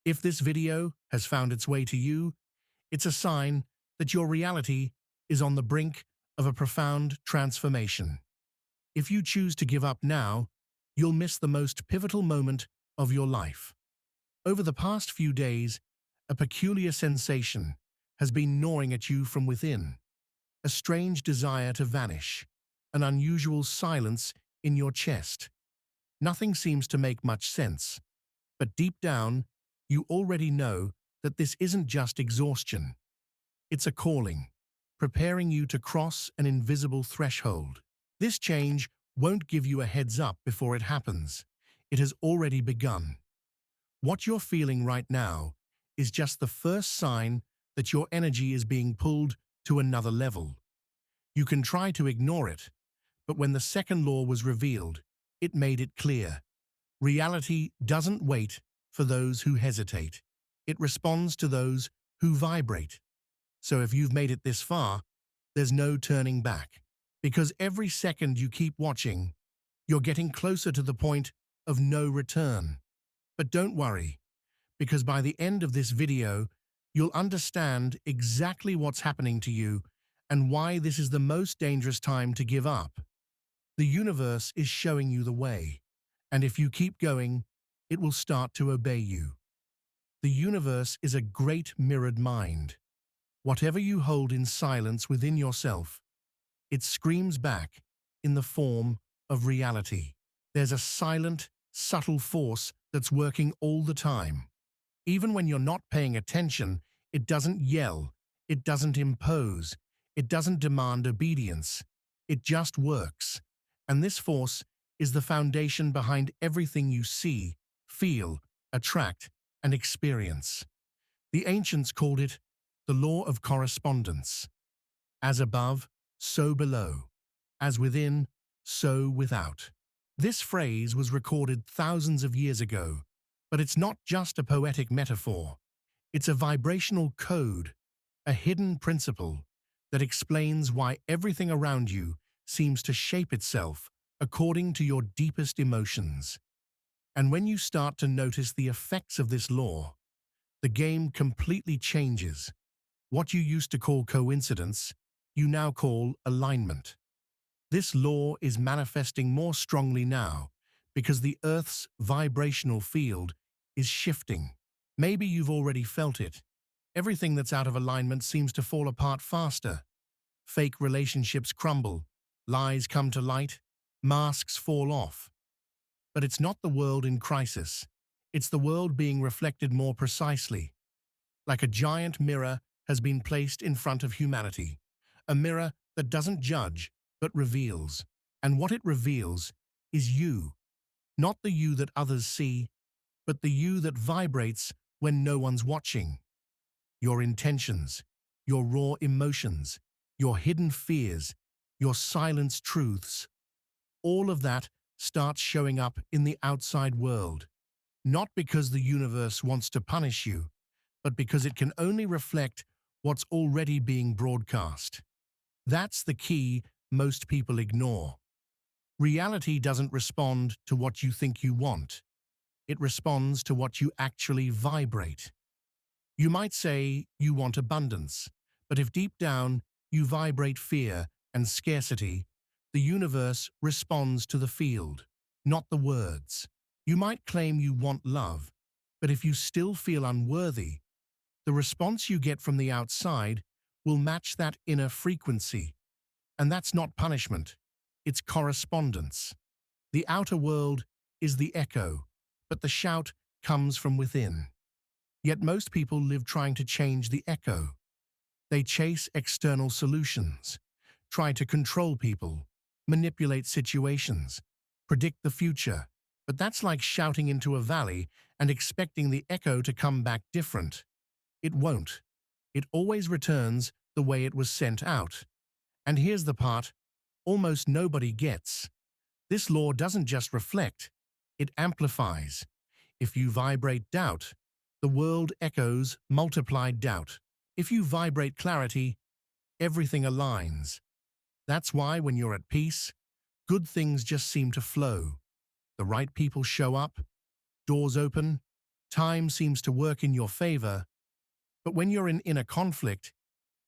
If this video has found its way to you, it's a sign that your reality is on the brink of a profound transformation. If you choose to give up now, you'll miss the most pivotal moment of your life. Over the past few days, a peculiar sensation has been gnawing at you from within. A strange desire to vanish, an unusual silence in your chest. Nothing seems to make much sense, but deep down, you already know that this isn't just exhaustion. It's a calling, preparing you to cross an invisible threshold. This change won't give you a heads up before it happens. It has already begun. What you're feeling right now is just the first sign that your energy is being pulled to another level. You can try to ignore it, but when the second law was revealed, it made it clear. Reality doesn't wait for those who hesitate. It responds to those who vibrate. So if you've made it this far, there's no turning back. Because every second you keep watching, you're getting closer to the point of no return. But don't worry, because by the end of this video, you'll understand exactly what's happening to you and why this is the most dangerous time to give up. The universe is showing you the way, and if you keep going, it will start to obey you. The universe is a great mirrored mind. Whatever you hold in silence within yourself, it screams back in the form of reality. There's a silent, subtle force that's working all the time. Even when you're not paying attention, it doesn't yell, it doesn't impose, it doesn't demand obedience. It just works. And this force is the foundation behind everything you see, feel, attract, and experience. The ancients called it the law of correspondence. As above, so below. As within, so without. This phrase was recorded thousands of years ago, but it's not just a poetic metaphor. It's a vibrational code, a hidden principle that explains why everything around you seems to shape itself according to your deepest emotions. And when you start to notice the effects of this law, the game completely changes. What you used to call coincidence, you now call alignment. This law is manifesting more strongly now because the Earth's vibrational field is shifting. Maybe you've already felt it. Everything that's out of alignment seems to fall apart faster. Fake relationships crumble, lies come to light, masks fall off. But it's not the world in crisis. It's the world being reflected more precisely. Like a giant mirror has been placed in front of humanity. A mirror that doesn't judge, but reveals. And what it reveals is you. Not the you that others see, but the you that vibrates when no one's watching. Your intentions, your raw emotions, your hidden fears, your silenced truths. All of that starts showing up in the outside world. Not because the universe wants to punish you, but because it can only reflect what's already being broadcast. That's the key most people ignore. Reality doesn't respond to what you think you want. It responds to what you actually vibrate. You might say you want abundance, but if deep down you vibrate fear and scarcity, the universe responds to the field, not the words. You might claim you want love, but if you still feel unworthy, the response you get from the outside will match that inner frequency. And that's not punishment, it's correspondence. The outer world is the echo, but the shout comes from within. Yet most people live trying to change the echo. They chase external solutions, try to control people, manipulate situations, predict the future. But that's like shouting into a valley and expecting the echo to come back different. It won't. It always returns the way it was sent out. And here's the part almost nobody gets. This law doesn't just reflect, it amplifies. If you vibrate doubt, the world echoes multiplied doubt. If you vibrate clarity, everything aligns. That's why when you're at peace, good things just seem to flow. The right people show up, doors open, Time seems to work in your favor, but when you're in inner conflict,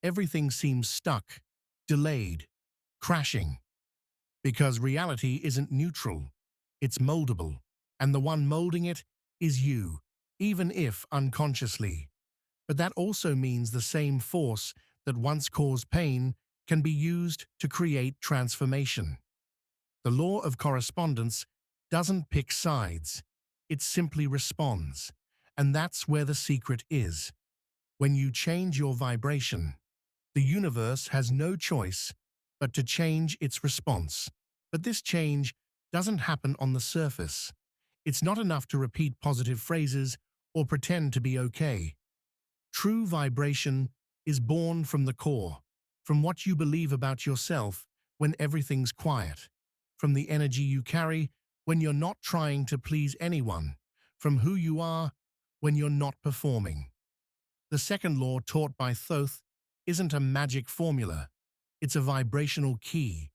everything seems stuck, delayed, crashing. Because reality isn't neutral, it's moldable, and the one molding it is you, even if unconsciously. But that also means the same force that once caused pain can be used to create transformation. The law of correspondence doesn't pick sides, it simply responds. And that's where the secret is. When you change your vibration, the universe has no choice but to change its response. But this change doesn't happen on the surface. It's not enough to repeat positive phrases or pretend to be okay. True vibration is born from the core, from what you believe about yourself when everything's quiet, from the energy you carry when you're not trying to please anyone, from who you are when you're not performing. The second law taught by Thoth isn't a magic formula, it's a vibrational key.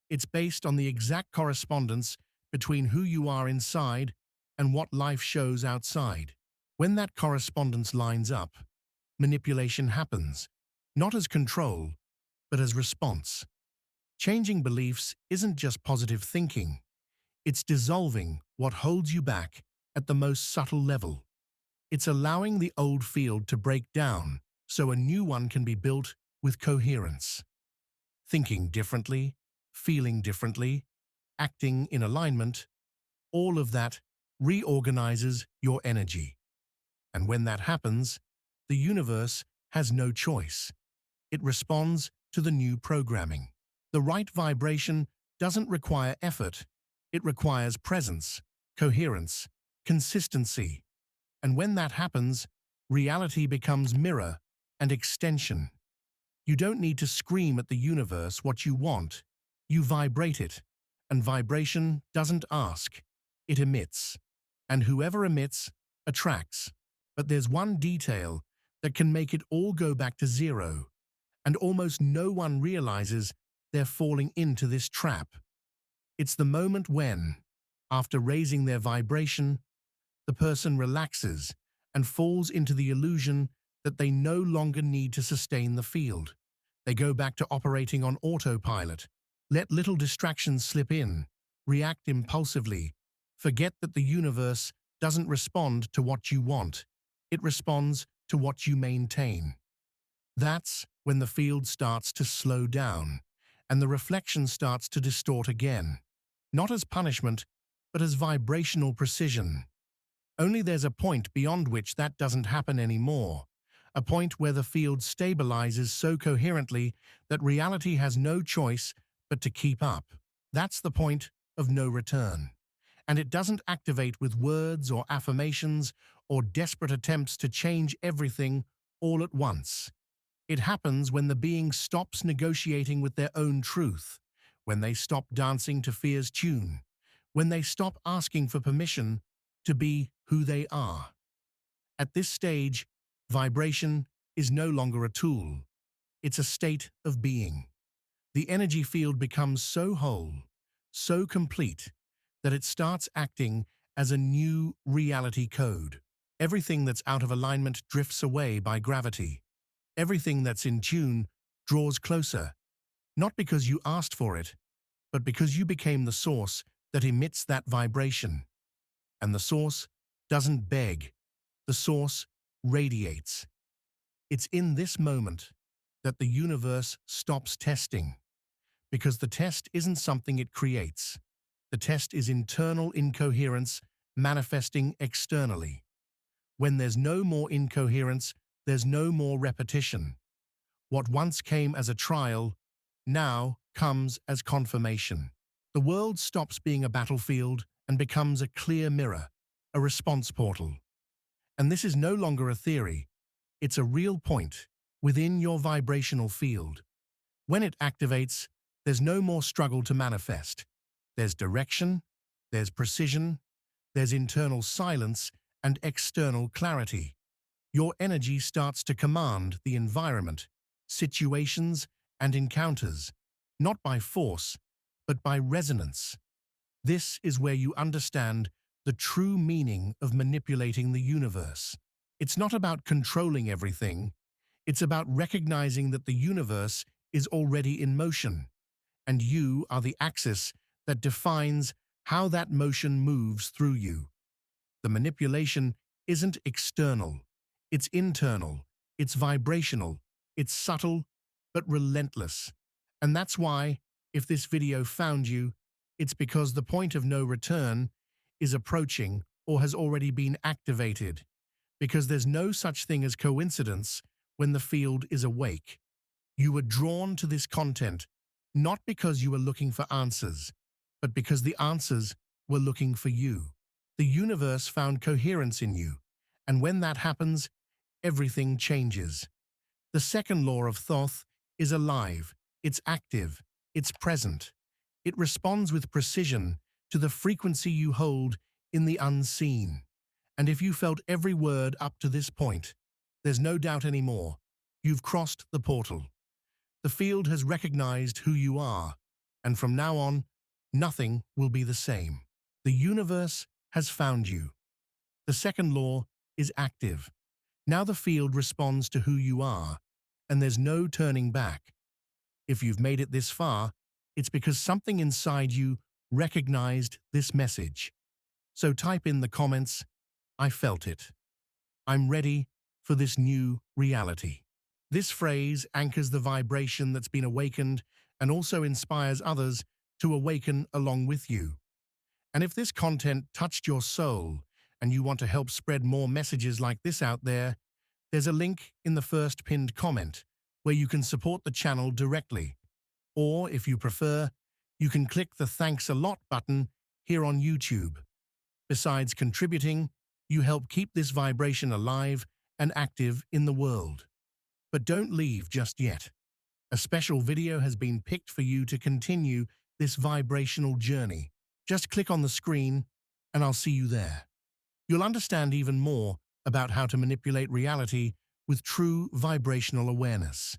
It's based on the exact correspondence between who you are inside and what life shows outside. When that correspondence lines up, manipulation happens, not as control, but as response. Changing beliefs isn't just positive thinking, it's dissolving what holds you back at the most subtle level. It's allowing the old field to break down so a new one can be built with coherence. Thinking differently, feeling differently, acting in alignment, all of that reorganizes your energy. And when that happens, the universe has no choice. It responds to the new programming. The right vibration doesn't require effort. It requires presence, coherence, consistency. And when that happens, reality becomes mirror and extension. You don't need to scream at the universe what you want. You vibrate it. And vibration doesn't ask. It emits. And whoever emits, attracts. But there's one detail that can make it all go back to zero. And almost no one realizes they're falling into this trap. It's the moment when, after raising their vibration, the person relaxes and falls into the illusion that they no longer need to sustain the field. They go back to operating on autopilot, let little distractions slip in, react impulsively, forget that the universe doesn't respond to what you want. It responds to what you maintain. That's when the field starts to slow down and the reflection starts to distort again, not as punishment, but as vibrational precision. Only there's a point beyond which that doesn't happen anymore, a point where the field stabilizes so coherently that reality has no choice but to keep up. That's the point of no return. And it doesn't activate with words or affirmations or desperate attempts to change everything all at once. It happens when the being stops negotiating with their own truth, when they stop dancing to fear's tune, when they stop asking for permission to be who they are. At this stage, vibration is no longer a tool. It's a state of being. The energy field becomes so whole, so complete, that it starts acting as a new reality code. Everything that's out of alignment drifts away by gravity. Everything that's in tune draws closer, not because you asked for it, but because you became the source that emits that vibration. And the source doesn't beg, the source radiates. It's in this moment that the universe stops testing, because the test isn't something it creates. The test is internal incoherence manifesting externally. When there's no more incoherence, there's no more repetition. What once came as a trial now comes as confirmation. The world stops being a battlefield and becomes a clear mirror, a response portal. And this is no longer a theory, it's a real point within your vibrational field. When it activates, there's no more struggle to manifest. There's direction, there's precision, there's internal silence and external clarity. Your energy starts to command the environment, situations, and encounters, not by force, but by resonance. This is where you understand the true meaning of manipulating the universe. It's not about controlling everything, it's about recognizing that the universe is already in motion, and you are the axis that defines how that motion moves through you. The manipulation isn't external, it's internal, it's vibrational, it's subtle, but relentless. And that's why, if this video found you, it's because the point of no return is approaching or has already been activated, because there's no such thing as coincidence when the field is awake. You were drawn to this content not because you were looking for answers, but because the answers were looking for you. The universe found coherence in you, and when that happens, everything changes. The second law of Thoth is alive, it's active, it's present. It responds with precision to the frequency you hold in the unseen. And if you felt every word up to this point, there's no doubt anymore. You've crossed the portal. The field has recognized who you are, and from now on, nothing will be the same. The universe has found you. The second law is active. Now the field responds to who you are, and there's no turning back. If you've made it this far, it's because something inside you recognized this message. So type in the comments, "I felt it. I'm ready for this new reality." This phrase anchors the vibration that's been awakened and also inspires others to awaken along with you. And if this content touched your soul and you want to help spread more messages like this out there, there's a link in the first pinned comment where you can support the channel directly. Or, if you prefer, you can click the Thanks a Lot button here on YouTube. Besides contributing, you help keep this vibration alive and active in the world. But don't leave just yet. A special video has been picked for you to continue this vibrational journey. Just click on the screen and I'll see you there. You'll understand even more about how to manipulate reality with true vibrational awareness.